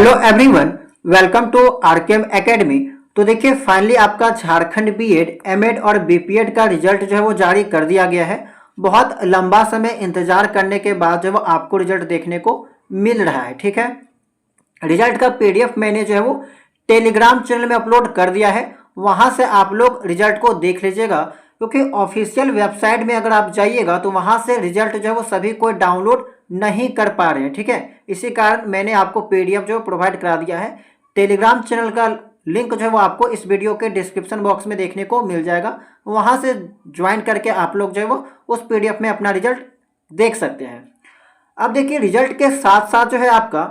Hello everyone, welcome to RKM academy. तो देखिए finally आपका झारखंड बीएड, एमएड और बीपीएड का रिजल्ट जो है वो जारी कर दिया गया है। बहुत लंबा समय इंतजार करने के बाद जो है वो आपको रिजल्ट देखने को मिल रहा है। ठीक है, रिजल्ट का पीडीएफ मैंने जो है वो टेलीग्राम चैनल में अपलोड कर दिया है, वहां से आप लोग रिजल्ट को देख लीजिएगा। क्योंकि ऑफिशियल वेबसाइट में अगर आप जाइएगा तो वहां से रिजल्ट जो है वो सभी कोई डाउनलोड नहीं कर पा रहे हैं। ठीक है, इसी कारण मैंने आपको पीडीएफ जो प्रोवाइड करा दिया है। टेलीग्राम चैनल का लिंक जो है वो आपको इस वीडियो के डिस्क्रिप्शन बॉक्स में देखने को मिल जाएगा, वहां से ज्वाइन करके आप लोग जो है वो उस पीडीएफ में अपना रिजल्ट देख सकते हैं। अब देखिए रिजल्ट के साथ साथ जो है आपका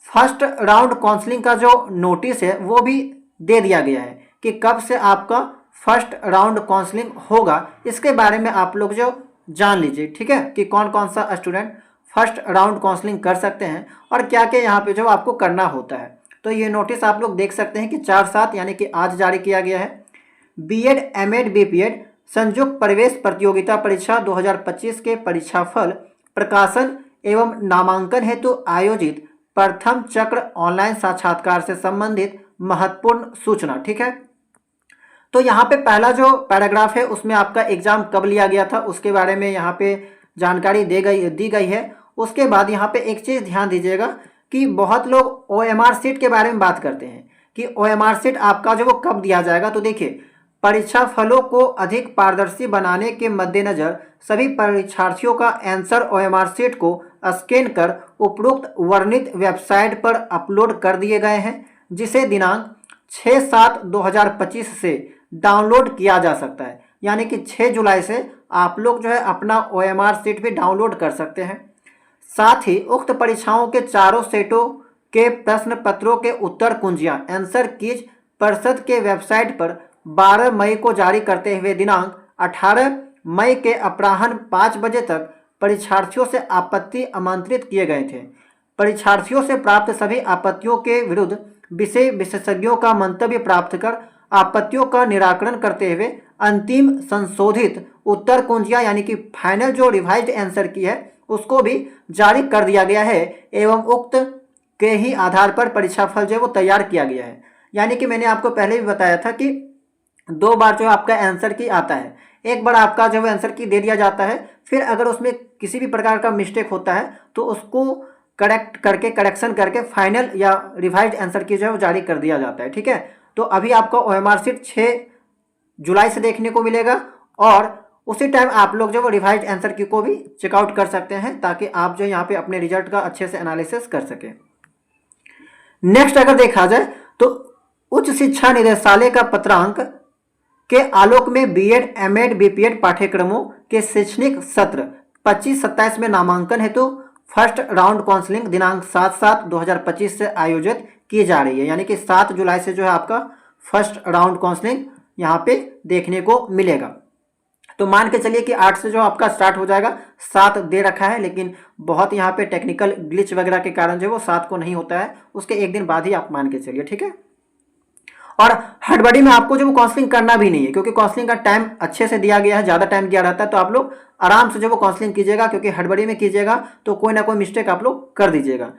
फर्स्ट राउंड काउंसलिंग का जो नोटिस है वो भी दे दिया गया है कि कब से आपका फर्स्ट राउंड काउंसलिंग होगा। इसके बारे में आप लोग जो जान लीजिए, ठीक है, कि कौन कौन सा स्टूडेंट फर्स्ट राउंड काउंसलिंग कर सकते हैं और क्या क्या यहाँ पे जो आपको करना होता है। तो ये नोटिस आप लोग देख सकते हैं कि 4/7 यानी कि आज जारी किया गया है। बीएड, एमएड, बीपीएड संयुक्त प्रवेश प्रतियोगिता परीक्षा 2025 के परीक्षाफल प्रकाशन एवं नामांकन हेतु आयोजित प्रथम चक्र ऑनलाइन साक्षात्कार से संबंधित महत्वपूर्ण सूचना। ठीक है, तो यहाँ पे पहला जो पैराग्राफ है उसमें आपका एग्जाम कब लिया गया था उसके बारे में यहाँ पे जानकारी दी गई है। उसके बाद यहाँ पे एक चीज़ ध्यान दीजिएगा कि बहुत लोग ओएमआर सीट के बारे में बात करते हैं कि ओएमआर सीट आपका जो वो कब दिया जाएगा। तो देखिए परीक्षा फलों को अधिक पारदर्शी बनाने के मद्देनजर सभी परीक्षार्थियों का आंसर ओएमआर सीट को स्कैन कर उपरोक्त वर्णित वेबसाइट पर अपलोड कर दिए गए हैं, जिसे दिनांक 6/7/2025 से डाउनलोड किया जा सकता है। यानी कि 6 जुलाई से आप लोग जो है अपना ओएमआर सीट भी डाउनलोड कर सकते हैं। साथ ही उक्त परीक्षाओं के चारों सेटों के प्रश्न पत्रों के उत्तर कुंजियां आंसर कीज परिषद के वेबसाइट पर 12 मई को जारी करते हुए दिनांक 18 मई के अपराह्न 5 बजे तक परीक्षार्थियों से आपत्ति आमंत्रित किए गए थे। परीक्षार्थियों से प्राप्त सभी आपत्तियों के विरुद्ध विषय विशेषज्ञों का मंतव्य प्राप्त कर आपत्तियों का निराकरण करते हुए अंतिम संशोधित उत्तर कुंजियां यानी कि फाइनल जो रिवाइज्ड आंसर की है उसको भी जारी कर दिया गया है एवं उक्त के ही आधार पर परीक्षाफल जो वो तैयार किया गया है। यानी कि मैंने आपको पहले भी बताया था कि 2 बार जो आपका आंसर की आता है, एक बार आपका जो आंसर की दे दिया जाता है, फिर अगर उसमें किसी भी प्रकार का मिस्टेक होता है तो उसको करेक्शन करके फाइनल या रिवाइज्ड आंसर की जो है वो जारी कर दिया जाता है। ठीक है, तो अभी आपका ओएमआर सीट 6 जुलाई से देखने को मिलेगा और उसी टाइम आप लोग जो वो रिवाइज्ड आंसर की को भी चेकआउट कर सकते हैं ताकि आप जो यहाँ पे अपने रिजल्ट का अच्छे से एनालिसिस कर सकें। नेक्स्ट अगर देखा जाए तो उच्च शिक्षा निदेशालय का पत्रांक के आलोक में बीएड, एमएड, बीपीएड पाठ्यक्रमों के शैक्षणिक सत्र 25-27 में नामांकन हेतु फर्स्ट राउंड काउंसलिंग दिनांक 7/7/2025 से आयोजित की जा रही है। यानी कि 7 जुलाई से जो है आपका फर्स्ट राउंड काउंसलिंग यहाँ पे देखने को मिलेगा। तो मान के चलिए कि 8 से जो आपका स्टार्ट हो जाएगा, 7 दे रखा है लेकिन बहुत यहाँ पे टेक्निकल ग्लिच वगैरह के कारण जो वो 7 को नहीं होता है, उसके एक दिन बाद ही आप मान के चलिए। ठीक है, और हड़बड़ी में आपको जो वो काउंसलिंग करना भी नहीं है क्योंकि काउंसलिंग का टाइम अच्छे से दिया गया है, ज़्यादा टाइम दिया रहता है। तो आप लोग आराम से जो वो काउंसलिंग कीजिएगा क्योंकि हड़बड़ी में कीजिएगा तो कोई ना कोई मिस्टेक आप लोग कर दीजिएगा।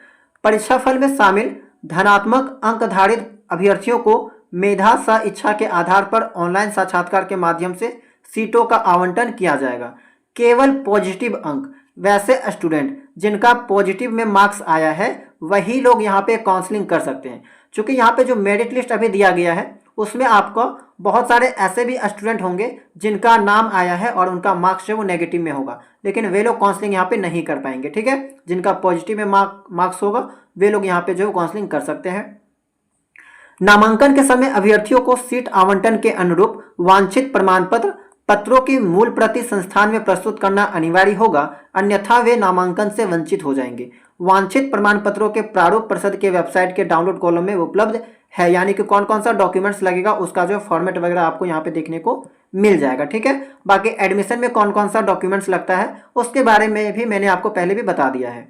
परीक्षा फल में शामिल धनात्मक अंकधारित अभ्यर्थियों को मेधा स इच्छा के आधार पर ऑनलाइन साक्षात्कार के माध्यम से सीटों का आवंटन किया जाएगा। केवल पॉजिटिव अंक, वैसे स्टूडेंट जिनका पॉजिटिव में मार्क्स आया है वही लोग यहाँ पे काउंसलिंग कर सकते हैं। क्योंकि यहाँ पे जो मेरिट लिस्ट अभी दिया गया है उसमें आपको बहुत सारे ऐसे भी स्टूडेंट होंगे जिनका नाम आया है और उनका मार्क्स जो वो नेगेटिव में होगा, लेकिन वे लोग काउंसलिंग यहाँ पे नहीं कर पाएंगे। ठीक है, जिनका पॉजिटिव में मार्क्स होगा वे लोग यहाँ पे जो काउंसलिंग कर सकते हैं। नामांकन के समय अभ्यर्थियों को सीट आवंटन के अनुरूप वांछित प्रमाण पत्रों की मूल प्रति संस्थान में प्रस्तुत करना अनिवार्य होगा, अन्यथा वे नामांकन से वंचित हो जाएंगे। वांछित प्रमाण पत्रों के प्रारूप परिषद के वेबसाइट के डाउनलोड कॉलम में उपलब्ध है। यानी कि कौन कौन सा डॉक्यूमेंट्स लगेगा उसका जो फॉर्मेट वगैरह आपको यहाँ पे देखने को मिल जाएगा। ठीक है, बाकी एडमिशन में कौन कौन सा डॉक्यूमेंट्स लगता है उसके बारे में भी मैंने आपको पहले भी बता दिया है।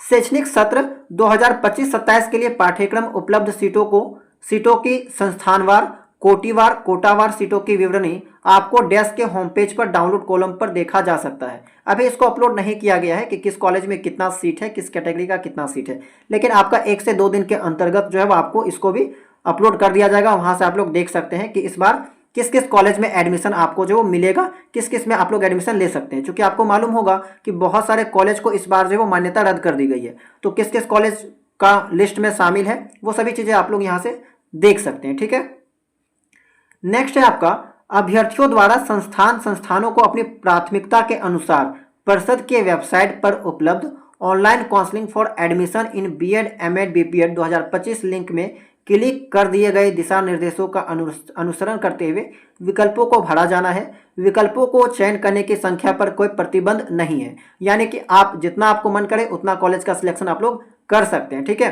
शैक्षणिक सत्र 2025-27 के लिए पाठ्यक्रम उपलब्ध सीटों की संस्थानवार कोटावार सीटों की विवरणी आपको डेस्क के होम पेज पर डाउनलोड कॉलम पर देखा जा सकता है। अभी इसको अपलोड नहीं किया गया है कि किस कॉलेज में कितना सीट है, किस कैटेगरी का कितना सीट है, लेकिन आपका 1 से 2 दिन के अंतर्गत जो है वो आपको इसको भी अपलोड कर दिया जाएगा। वहाँ से आप लोग देख सकते हैं कि इस बार किस किस कॉलेज में एडमिशन आपको जो मिलेगा, किस किस में आप लोग एडमिशन ले सकते हैं। क्योंकि आपको मालूम होगा कि बहुत सारे कॉलेज को इस बार जो है वो मान्यता रद्द कर दी गई है, तो किस किस कॉलेज का लिस्ट में शामिल है वो सभी चीज़ें आप लोग यहाँ से देख सकते हैं। ठीक है, नेक्स्ट है आपका अभ्यर्थियों द्वारा संस्थानों को अपनी प्राथमिकता के अनुसार परिषद के वेबसाइट पर उपलब्ध online counselling for admission in B Ed M Ed B P Ed 2025 link में क्लिक कर दिए गए दिशा निर्देशों का अनुसरण करते हुए विकल्पों को भरा जाना है। विकल्पों को चयन करने की संख्या पर कोई प्रतिबंध नहीं है, यानी कि आप जितना आपको मन करे उतना कॉलेज का सिलेक्शन आप लोग कर सकते हैं। ठीक है,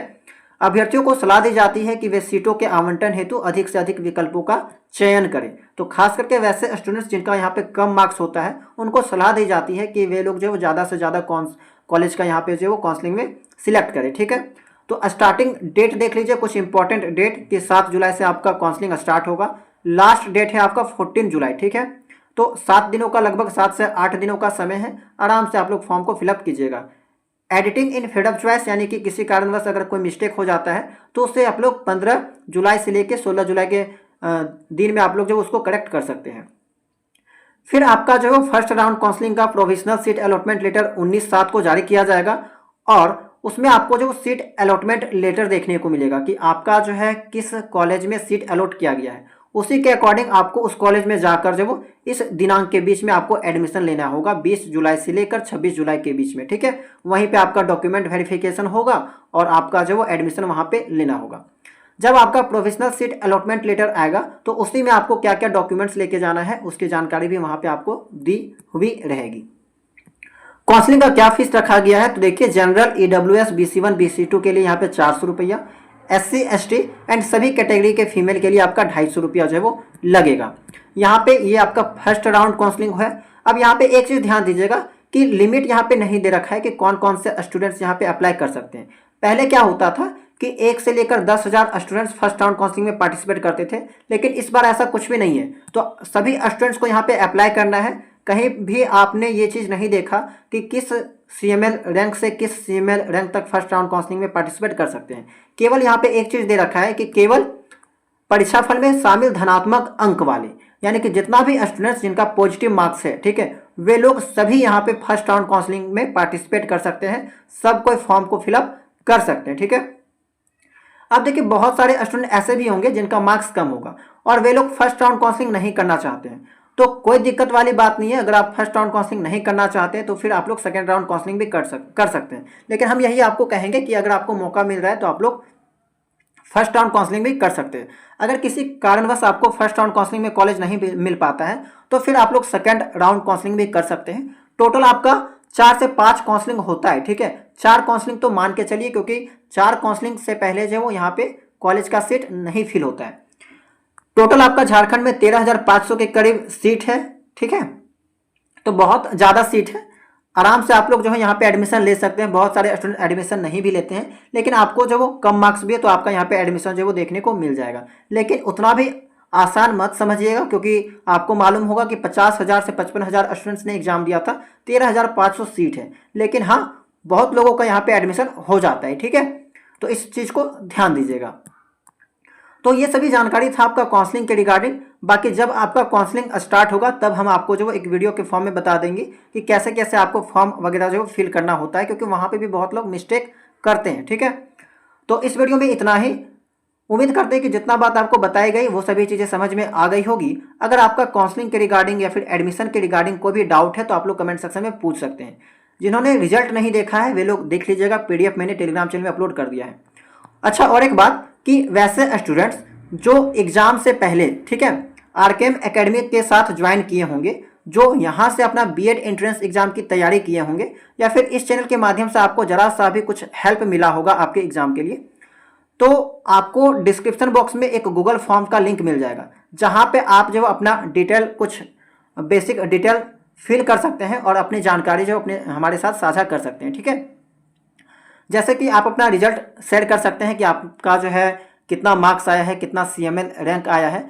अभ्यर्थियों को सलाह दी जाती है कि वे सीटों के आवंटन हेतु अधिक से अधिक विकल्पों का चयन करें। तो खास करके वैसे स्टूडेंट्स जिनका यहाँ पे कम मार्क्स होता है उनको सलाह दी जाती है कि वे लोग जो है ज़्यादा से ज़्यादा कॉलेज का यहाँ पे जो है वो काउंसलिंग में सिलेक्ट करें। ठीक है, तो स्टार्टिंग डेट देख लीजिए, कुछ इंपॉर्टेंट डेट कि 7 जुलाई से आपका काउंसलिंग स्टार्ट होगा। लास्ट डेट है आपका 14 जुलाई। ठीक है, तो 7 दिनों का, लगभग 7 से 8 दिनों का समय है। आराम से आप लोग फॉर्म को फिलअप कीजिएगा। एडिटिंग इन फ्रीडम चॉइस, यानी कि किसी कारणवश अगर कोई मिस्टेक हो जाता है तो उससे आप लोग 15 जुलाई से लेकर 16 जुलाई के दिन में आप लोग जो उसको करेक्ट कर सकते हैं। फिर आपका जो फर्स्ट राउंड काउंसलिंग का प्रोविजनल सीट अलॉटमेंट लेटर 19/7 को जारी किया जाएगा और उसमें आपको जो सीट अलॉटमेंट लेटर देखने को मिलेगा कि आपका जो है किस कॉलेज में सीट अलॉट किया गया है। उसी के अकॉर्डिंग आपको उस कॉलेज में जाकर जो वो इस दिनांक के बीच में आपको एडमिशन लेना होगा, 20 जुलाई से लेकर 26 जुलाई के बीच में। ठीक है, वहीं पे आपका डॉक्यूमेंट वेरिफिकेशन होगा और आपका जो वो एडमिशन वहाँ पे लेना होगा। जब आपका प्रोविजनल सीट अलॉटमेंट लेटर आएगा तो उसी में आपको क्या क्या डॉक्यूमेंट्स लेके जाना है उसकी जानकारी भी वहाँ पे आपको दी हुई रहेगी। काउंसलिंग का क्या फीस रखा गया है, तो देखिए जनरल EWS BC1 BC2 के लिए यहाँ पे 400 रुपया, SC ST एंड सभी कैटेगरी के फीमेल के लिए आपका 250 रुपया जो है वो लगेगा। यहाँ पे ये आपका फर्स्ट राउंड काउंसलिंग है। अब यहाँ पे एक चीज़ ध्यान दीजिएगा कि लिमिट यहाँ पे नहीं दे रखा है कि कौन कौन से स्टूडेंट्स यहाँ पे अप्लाई कर सकते हैं। पहले क्या होता था कि 1 से लेकर 10,000 स्टूडेंट्स फर्स्ट राउंड काउंसलिंग में पार्टिसिपेट करते थे, लेकिन इस बार ऐसा कुछ भी नहीं है। तो सभी स्टूडेंट्स को यहाँ पे अप्लाई करना है। कहीं भी आपने ये चीज़ नहीं देखा कि किस CML रैंक से किस CML रैंक तक फर्स्ट राउंड काउंसलिंग में पार्टिसिपेट कर सकते हैं। केवल यहाँ पे एक चीज़ दे रखा है कि केवल परीक्षाफल में शामिल धनात्मक अंक वाले, यानी कि जितना भी स्टूडेंट्स जिनका पॉजिटिव मार्क्स है, ठीक है, वे लोग सभी यहाँ पे फर्स्ट राउंड काउंसलिंग में पार्टिसिपेट कर सकते हैं। सब कोई फॉर्म को फिलअप कर सकते हैं। ठीक है, अब देखिए बहुत सारे स्टूडेंट ऐसे भी होंगे जिनका मार्क्स कम होगा और वे लोग फर्स्ट राउंड काउंसलिंग नहीं करना चाहते हैं, तो कोई दिक्कत वाली बात नहीं है। अगर आप फर्स्ट राउंड काउंसलिंग नहीं करना चाहते हैं तो फिर आप लोग सेकंड राउंड काउंसलिंग भी कर सकते हैं। लेकिन हम यही आपको कहेंगे कि अगर आपको मौका मिल रहा है तो आप लोग फर्स्ट राउंड काउंसलिंग भी कर सकते हैं। अगर किसी कारणवश आपको फर्स्ट राउंड काउंसलिंग में कॉलेज नहीं मिल पाता है तो फिर आप लोग सेकंड राउंड काउंसलिंग भी कर सकते हैं। टोटल आपका 4 से 5 काउंसलिंग होता है। ठीक है, 4 काउंसलिंग तो मान के चलिए, क्योंकि 4 काउंसलिंग से पहले जो वो यहाँ पे कॉलेज का सीट नहीं फिल होता है। टोटल आपका झारखंड में 13,500 के करीब सीट है। ठीक है, तो बहुत ज़्यादा सीट है। आराम से आप लोग जो है यहाँ पे एडमिशन ले सकते हैं। बहुत सारे स्टूडेंट एडमिशन नहीं भी लेते हैं, लेकिन आपको जो वो कम मार्क्स भी है तो आपका यहाँ पे एडमिशन जो वो देखने को मिल जाएगा। लेकिन उतना भी आसान मत समझिएगा, क्योंकि आपको मालूम होगा कि 50,000 से 55,000 स्टूडेंट्स ने एग्जाम दिया था, 13,500 सीट है। लेकिन हाँ, बहुत लोगों का यहाँ पे एडमिशन हो जाता है। ठीक है, तो इस चीज़ को ध्यान दीजिएगा। तो ये सभी जानकारी था आपका काउंसलिंग के रिगार्डिंग। बाकी जब आपका काउंसलिंग स्टार्ट होगा तब हम आपको जो एक वीडियो के फॉर्म में बता देंगे कि कैसे कैसे आपको फॉर्म वगैरह जो फिल करना होता है, क्योंकि वहाँ पे भी बहुत लोग मिस्टेक करते हैं। ठीक है, तो इस वीडियो में इतना ही। उम्मीद करते हैं कि जितना बात आपको बताई गई वो सभी चीज़ें समझ में आ गई होगी। अगर आपका काउंसलिंग के रिगार्डिंग या फिर एडमिशन के रिगार्डिंग कोई भी डाउट है तो आप लोग कमेंट सेक्शन में पूछ सकते हैं। जिन्होंने रिजल्ट नहीं देखा है वे लोग देख लीजिएगा, PDF मैंने टेलीग्राम चैनल में अपलोड कर दिया है। अच्छा, और एक बात कि वैसे स्टूडेंट्स जो एग्ज़ाम से पहले, ठीक है, आरकेएम एकेडमी के साथ ज्वाइन किए होंगे, जो यहाँ से अपना बीएड एंट्रेंस एग्जाम की तैयारी किए होंगे, या फिर इस चैनल के माध्यम से आपको जरा सा भी कुछ हेल्प मिला होगा आपके एग्जाम के लिए, तो आपको डिस्क्रिप्शन बॉक्स में एक गूगल फॉर्म का लिंक मिल जाएगा, जहाँ पे आप जो अपना डिटेल, कुछ बेसिक डिटेल फिल कर सकते हैं और अपनी जानकारी जो अपने हमारे साथ साझा कर सकते हैं। ठीक है, जैसे कि आप अपना रिजल्ट शेयर कर सकते हैं कि आपका जो है कितना मार्क्स आया है, कितना CML रैंक आया है,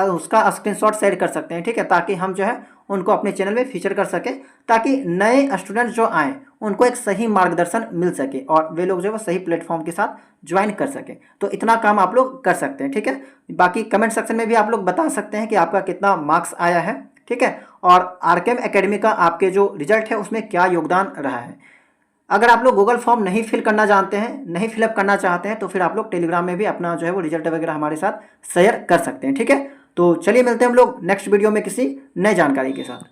उसका स्क्रीनशॉट शेयर कर सकते हैं, ठीक है, ताकि हम जो है उनको अपने चैनल में फीचर कर सकें, ताकि नए स्टूडेंट जो आएँ उनको एक सही मार्गदर्शन मिल सके और वे लोग जो है वो सही प्लेटफॉर्म के साथ ज्वाइन कर सकें। तो इतना काम आप लोग कर सकते हैं, ठीक है। बाकी कमेंट सेक्शन में भी आप लोग बता सकते हैं कि आपका कितना मार्क्स आया है, ठीक है, और आरकेएम एकेडमी का आपके जो रिजल्ट है उसमें क्या योगदान रहा है। अगर आप लोग गूगल फॉर्म नहीं फिल करना जानते हैं, नहीं फिलअप करना चाहते हैं, तो फिर आप लोग टेलीग्राम में भी अपना जो है वो रिजल्ट वगैरह हमारे साथ शेयर कर सकते हैं, ठीक है। तो चलिए मिलते हैं हम लोग नेक्स्ट वीडियो में किसी नई जानकारी के साथ।